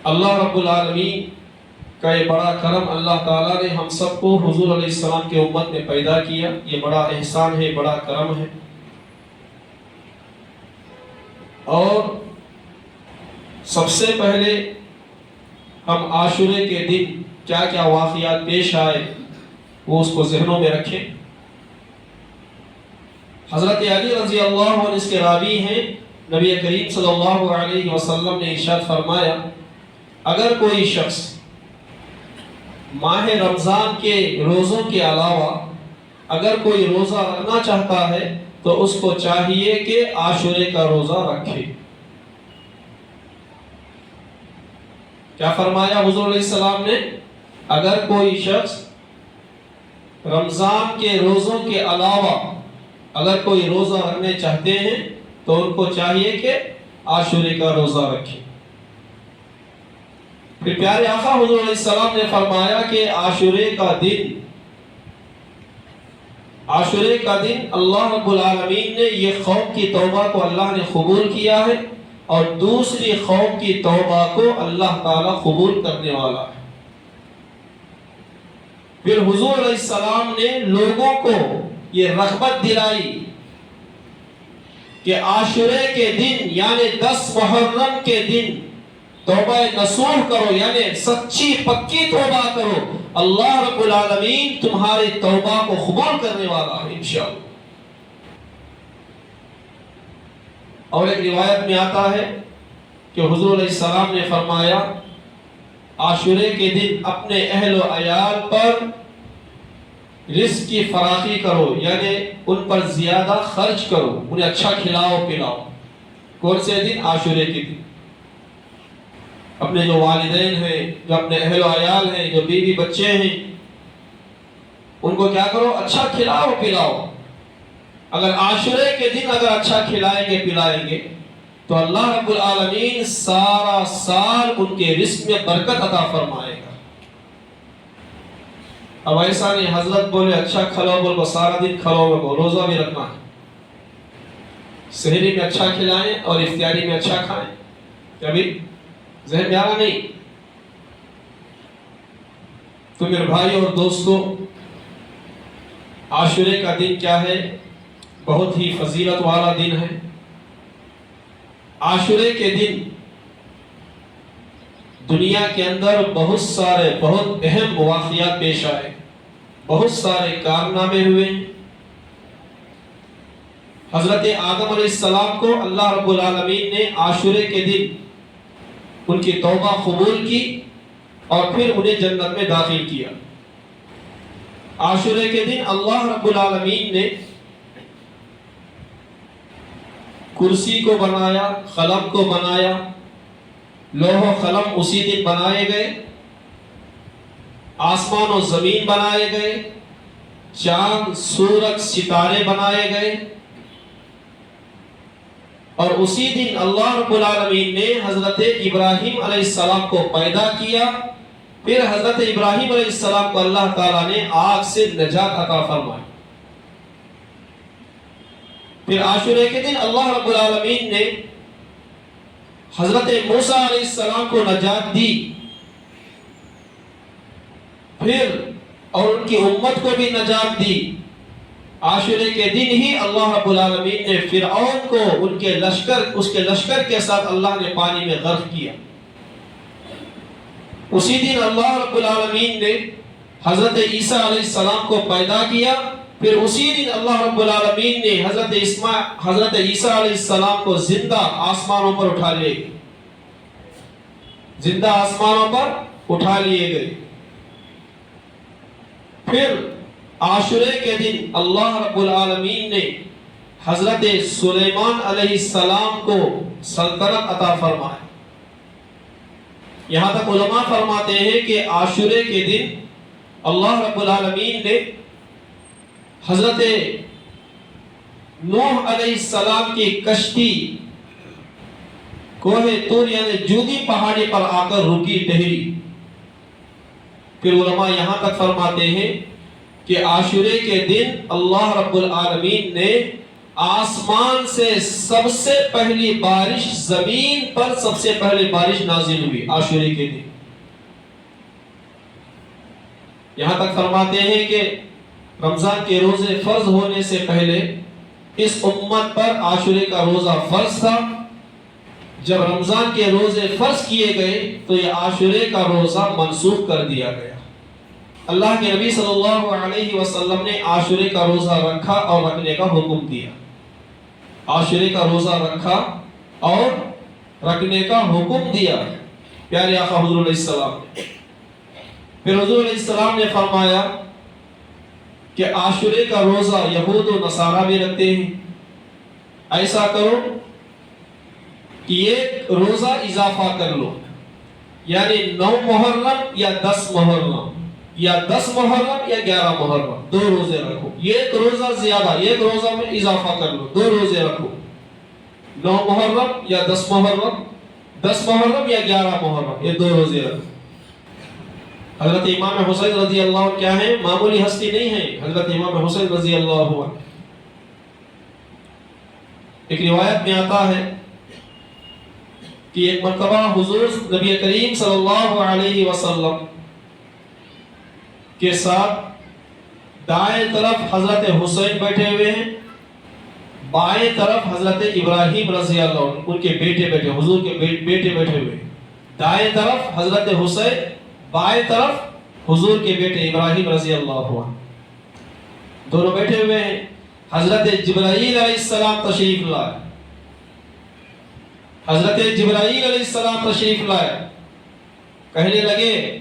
اللہ رب العالمین کا یہ بڑا کرم، اللہ تعالیٰ نے ہم سب کو حضور علیہ السلام کے امت میں پیدا کیا، یہ بڑا احسان ہے، بڑا کرم ہے۔ اور سب سے پہلے ہم عاشورے کے دن کیا کیا واقعات پیش آئے وہ اس کو ذہنوں میں رکھیں۔ حضرت علی رضی اللہ عنہ اس کے راوی ہیں، نبی کریم صلی اللہ علیہ وسلم نے ارشاد فرمایا، اگر کوئی شخص ماہ رمضان کے روزوں کے علاوہ اگر کوئی روزہ رکھنا چاہتا ہے تو اس کو چاہیے کہ عاشورے کا روزہ رکھے۔ کیا فرمایا حضور علیہ السلام نے؟ اگر کوئی شخص رمضان کے روزوں کے علاوہ اگر کوئی روزہ رکھنے چاہتے ہیں تو ان کو چاہیے کہ عاشورے کا روزہ رکھے۔ پھر پیارے آقا حضور علیہ السلام نے فرمایا کہ عاشورے کا دن اللہ رب العالمین نے یہ قوم کی توبہ کو اللہ نے قبول کیا ہے، اور دوسری قوم کی توبہ کو اللہ تعالیٰ قبول کرنے والا ہے۔ پھر حضور علیہ السلام نے لوگوں کو یہ رغبت دلائی کہ عاشورے کے دن یعنی 10 محرم کے دن توبہ نصوح کرو، یعنی سچی پکی توبہ کرو، اللہ رب العالمین تمہاری توبہ کو قبول کرنے والا ہے انشاءاللہ۔ اور ایک روایت میں آتا ہے کہ حضور علیہ السلام نے فرمایا، عاشورے کے دن اپنے اہل و عیال پر رزق کی فراخی کرو، یعنی ان پر زیادہ خرچ کرو، انہیں اچھا کھلاؤ پلاؤ۔ کون سے دن؟ عاشورے کے دن۔ اپنے جو والدین ہیں، جو اپنے اہل و عیال ہیں، جو بیوی بچے ہیں، ان کو کیا کرو؟ اچھا کھلاؤ پلاؤ۔ اگر عاشورے کے دن اگر اچھا کھلائیں گے پلائیں گے تو اللہ رب العالمین سارا سال ان کے رزق میں برکت عطا فرمائے گا۔ اب ایسا نہیں حضرت بولے اچھا کھلاؤ، بول کو سارا دن کھلاؤ، میں کو روزہ بھی رکھنا ہے، سحری میں اچھا کھلائیں اور افطاری میں اچھا کھائیں، کبھی ذہن میں آ رہا نہیں؟ تو میرے بھائی اور دوستو، عاشورے کا دن کیا ہے؟ بہت ہی فضیلت والا دن ہے۔ عاشورے کے دن دنیا کے اندر بہت اہم واقعات پیش آئے، بہت سارے کارنامے ہوئے۔ حضرت آدم علیہ السلام کو اللہ رب العالمین نے عاشورے کے دن ان کی توبہ قبول کی اور پھر انہیں جنت میں داخل کیا۔ عاشورے کے دن اللہ رب العالمین نے کرسی کو بنایا، قلم کو بنایا، لوح و قلم اسی دن بنائے گئے، آسمان و زمین بنائے گئے، چاند سورج ستارے بنائے گئے، اور اسی دن اللہ رب العالمین نے حضرت ابراہیم علیہ السلام کو پیدا کیا۔ پھر حضرت ابراہیم علیہ السلام کو اللہ تعالیٰ نے آگ سے نجات عطا فرمائی۔ پھر عاشورے کے دن اللہ رب العالمین نے حضرت موسیٰ علیہ السلام کو نجات دی، پھر اور ان کی امت کو بھی نجات دی۔ عاشورے کے دن ہی اللہ رب العالمین نے فرعون کو اس کے لشکر کے ساتھ اللہ نے پانی میں غرق کیا۔ اسی دن اللہ رب العالمین نے حضرت عیسیٰ علیہ السلام کو پیدا کیا۔ پھر اسی دن اللہ رب العالمین نے حضرت عیسیٰ علیہ السلام کو زندہ آسمانوں پر اٹھا لیے گئے، زندہ آسمانوں پر اٹھا لیے گئے۔ پھر عاشورے کے دن اللہ رب العالمین نے حضرت سلیمان علیہ السلام کو سلطنت عطا فرمائی۔ یہاں تک علماء فرماتے ہیں کہ عاشورے کے دن اللہ رب العالمین نے حضرت نوح علیہ السلام کی کشتی کوہ طور یعنی جودی پہاڑی پر آ کر رکی ٹھہری۔ پھر علماء یہاں تک فرماتے ہیں کہ عاشورے کے دن اللہ رب العالمین نے آسمان سے سب سے پہلی بارش زمین پر سب سے پہلی بارش نازل ہوئی عاشورے کے دن. یہاں تک فرماتے ہیں کہ رمضان کے روزے فرض ہونے سے پہلے اس امت پر عاشورے کا روزہ فرض تھا. جب رمضان کے روزے فرض کیے گئے تو یہ عاشورے کا روزہ منسوخ کر دیا گیا. اللہ کے نبی صلی اللہ علیہ وسلم نے عاشورے کا روزہ رکھا اور رکھنے کا حکم دیا. عاشورے کا روزہ رکھا اور رکھنے کا حکم دیا پیارے آقا حضور علیہ السلام نے. پھر حضور علیہ السلام نے فرمایا کہ عاشورے کا روزہ یہود و نصارہ بھی رکھتے ہیں. ایسا کرو کہ ایک روزہ اضافہ کر لو، یعنی 9 محرم یا 10 محرم یا 10 محرم یا 11 محرم 2 روزے رکھو. ایک روزہ زیادہ، ایک روزہ میں اضافہ کر لو، 2 روزے رکھو. 9 محرم یا 10 محرم، 10 محرم یا 11 محرم، یہ 2 روزے رکھو. حضرت امام حسین رضی اللہ عنہ کیا ہیں؟ معمولی ہستی نہیں ہے. حضرت امام حسین رضی اللہ عنہ، ایک روایت میں آتا ہے کہ ایک مرتبہ حضور نبی کریم صلی اللہ علیہ وسلم کے ساتھ دائیں طرف حضرت حسین بیٹھے ہوئے ہیں، بائیں طرف حضرت ابراہیم رضی اللہ عنہ ان کے بیٹے بیٹھے، حضور کے بیٹے بیٹھے ہوئے. دائیں طرف حضرت حسین، بائیں طرف حضور کے بیٹے ابراہیم رضی اللہ عنہ، دونوں بیٹھے ہوئے ہیں. حضرت جبرائیل علیہ السلام تشریف لائے. حضرت جبرائیل علیہ السلام تشریف لائے، کہنے لگے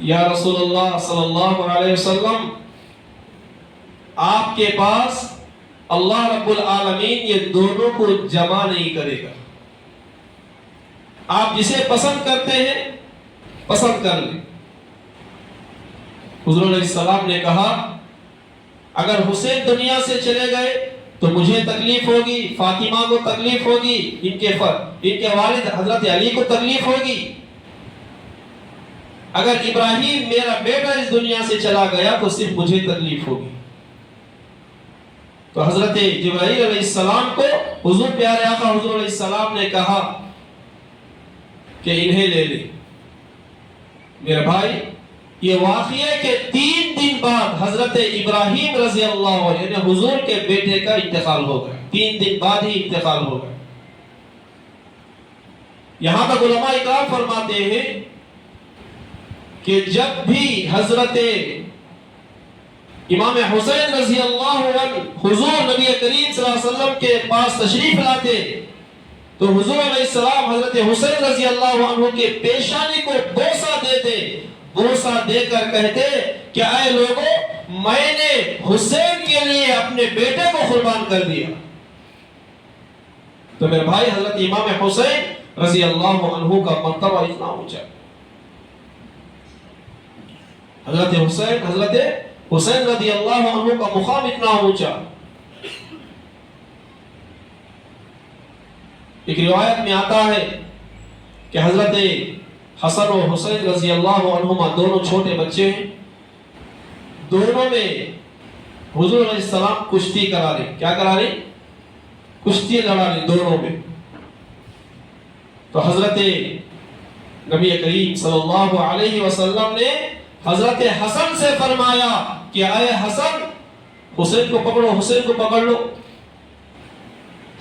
یا رسول اللہ صلی اللہ علیہ وسلم، آپ کے پاس اللہ رب العالمین یہ دونوں کو جمع نہیں کرے گا. آپ جسے پسند کرتے ہیں پسند کر لیں. حضور علیہ السلام نے کہا اگر حسین دنیا سے چلے گئے تو مجھے تکلیف ہوگی، فاطمہ کو تکلیف ہوگی، ان کے والد حضرت علی کو تکلیف ہوگی. اگر ابراہیم میرا بیٹا اس دنیا سے چلا گیا تو صرف مجھے تکلیف ہوگی. تو حضرت جبرائیل علیہ السلام کو حضور پیارے آقا حضور علیہ السلام نے کہا کہ انہیں لے لے. میرے بھائی، یہ واقعہ ہے کہ 3 دن بعد حضرت ابراہیم رضی اللہ عنہ یعنی حضور کے بیٹے کا انتقال ہو گیا. 3 دن بعد ہی انتقال ہو گیا. یہاں تک علماء اکرام فرماتے ہیں کہ جب بھی حضرت امام حسین رضی اللہ عنہ حضور نبی کریم صلی اللہ علیہ وسلم کے پاس تشریف لاتے تو حضور علیہ السلام حضرت حسین رضی اللہ عنہ کے پیشانی کو بوسہ دیتے، بوسہ دے کر کہتے کہ اے لوگوں، میں نے حسین کے لیے اپنے بیٹے کو قربان کر دیا. تو میرے بھائی، حضرت امام حسین رضی اللہ عنہ کا مرتبہ اتنا اونچا، حضرت حسین رضی اللہ عنہ کا مقام اتنا اونچا. ایک روایت میں آتا ہے کہ حضرت حسن و حسین رضی اللہ عنہما دونوں چھوٹے بچے ہیں. دونوں میں حضور علیہ السلام کشتی کرا رہے. کیا کرا رہے؟ کشتی لڑا رہے دونوں میں. تو حضرت نبی کریم صلی اللہ علیہ وسلم نے حضرت حسن سے فرمایا کہ اے حسن، حسین کو پکڑو، حسین کو پکڑ لو.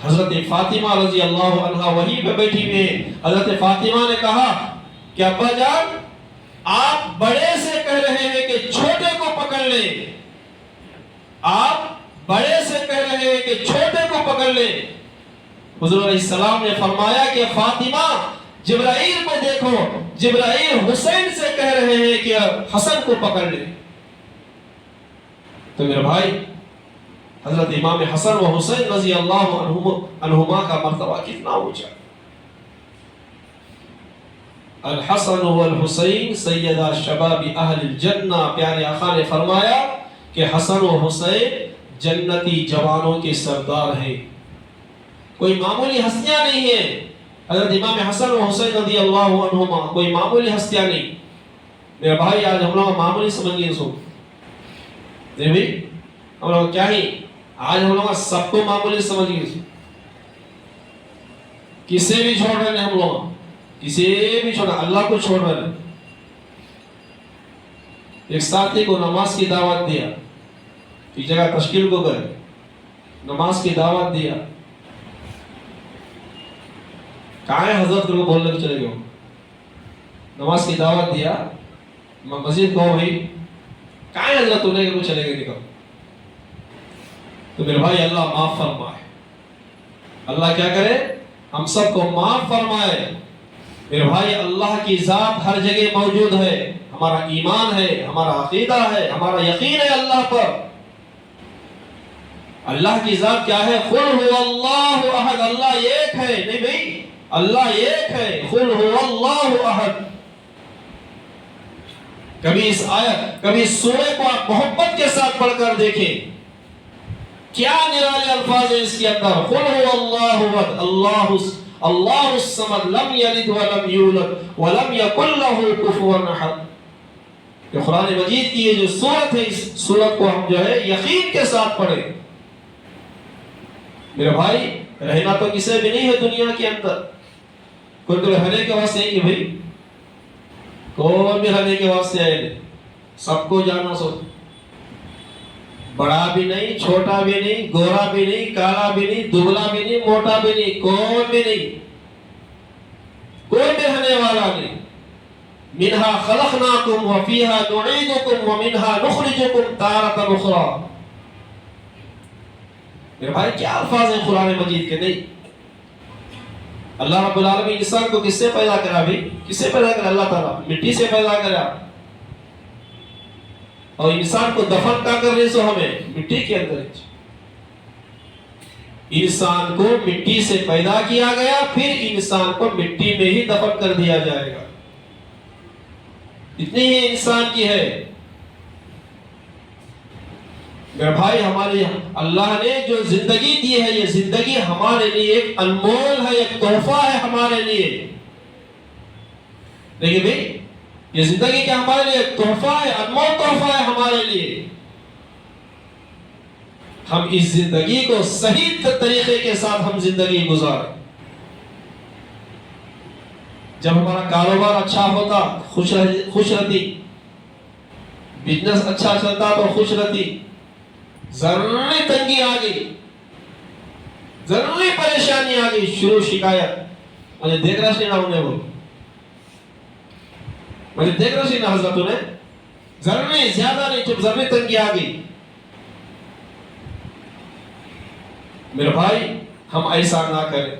حضرت فاطمہ رضی اللہ عنہا وہیں پہ بیٹھی ہوئی ہیں. حضرت فاطمہ نے کہا کہ ابا جان، آپ بڑے سے کہہ رہے ہیں کہ چھوٹے کو پکڑ لیں، آپ بڑے سے کہہ رہے ہیں کہ چھوٹے کو پکڑ لیں. حضور علیہ السلام نے فرمایا کہ فاطمہ، جبرائیل کو دیکھو، جبرائیل حسین سے کہہ رہے ہیں کہ حسن کو پکڑ لیں. تو میرے بھائی، حضرت امام حسن و حسین رضی اللہ عنہما کا مرتبہ کتنا اونچا. الحسن والحسین سیدہ شباب اہل الجنہ. پیارے آقا نے فرمایا کہ حسن و حسین جنتی جوانوں کے سردار ہیں. کوئی معمولی ہستیاں نہیں ہیں. حضرت امام حسن و حسین رضی اللہ عنہما کوئی معمولی ہستیاں نہیں. میرے بھائی، آج ہم لوگ معمولی سمجھیں سو ہم لوگ کیا ہی آج ہم لوگ سب کو معمولی سمجھ گئے، کسے بھی چھوڑ رہے ہیں ہم لوگ، کسی بھی چھوڑ، اللہ کو چھوڑ رہے ہیں۔ ایک ساتھی کو نماز کی دعوت دیا، ایک جگہ تشکیل کو گئے، نماز کی دعوت دیا، کہاں ہے حضرت کو بولنے کو چلے گئے، نماز کی دعوت دیا، مسجد کو بھائی کہاں ہے حضرت انہیں کو چلے گئے نکل۔ تو میرے بھائی اللہ معاف فرمائے، اللہ کیا کرے، ہم سب کو معاف فرمائے۔ میرے بھائی اللہ کی ذات ہر جگہ موجود ہے، ہمارا ایمان ہے، ہمارا عقیدہ ہے، ہمارا یقین ہے اللہ پر۔ اللہ کی ذات کیا ہے، قل هو اللہ احد، اللہ ایک ہے، نہیں بھائی اللہ ایک ہے، قل هو اللہ احد۔ کبھی اس آیت، کبھی اس سورہ کو آپ محبت کے ساتھ پڑھ کر دیکھیں، کیا نرالے الفاظ ہیں اس کے اندر، قل هو اللہ احد، اللہ الصمد، لم یلد ولم یولد ولم یکن له کفوا احد۔ کہ قرآن مجید کی یہ جو سورت ہے، اس سورت کو ہم جو ہے یقین کے ساتھ پڑھیں۔ میرے بھائی رہنا تو کسی بھی نہیں ہے دنیا کے اندر، کوئی تو رہنے کے واسطے نہیں کہ بھائی کوئی بھی رہنے کے واسطے آئے نہیں، سب کو جانا سو، بڑا بھی نہیں، چھوٹا بھی نہیں، گورا بھی نہیں، کالا بھی نہیں، دبلا بھی نہیں، موٹا بھی نہیں، کوئی بھی نہیں، کوئی بھی رہنے والا نہیں۔ منہا خلقناکم وفیہا نعیدکم ومنہا نخرجکم تارۃ اخری۔ میرے بھائی کیا الفاظ ہیں قرآن مجید کے، نہیں۔ اللہ رب العالمین انسان کو کس سے پیدا کرا بھی، کس سے پیدا کرا، اللہ تعالیٰ مٹی سے پیدا کرا، اور انسان کو دفن کا کر رہے سو ہمیں مٹی کے اندر۔ انسان کو مٹی سے پیدا کیا گیا، پھر انسان کو مٹی میں ہی دفن کر دیا جائے گا، اتنی ہی انسان کی ہے۔ میرے بھائی ہمارے اللہ نے جو زندگی دی ہے، یہ زندگی ہمارے لیے ایک انمول ہے، ایک تحفہ ہے ہمارے لیے۔ دیکھیں بھائی یہ زندگی کیا ہمارے لیے ایک تحفہ ہے، انمول تحفہ ہے ہمارے لیے۔ ہم اس زندگی کو صحیح طریقے کے ساتھ ہم زندگی گزاریں۔ جب ہمارا کاروبار اچھا ہوتا خوش رہتی، بزنس اچھا چلتا تو خوش رہتی، ضروری تنگی آ گئی، ضروری پریشانی آ گئی، شروع شکایت، مجھے دیکھ رہا سی نہ انہیں، وہ مجھے دیکھ رہا سی نہ حضرت انہیں، ضروری زیادہ نہیں، جب ضروری تنگی آ گئی۔ میرے بھائی ہم ایسا نہ کریں،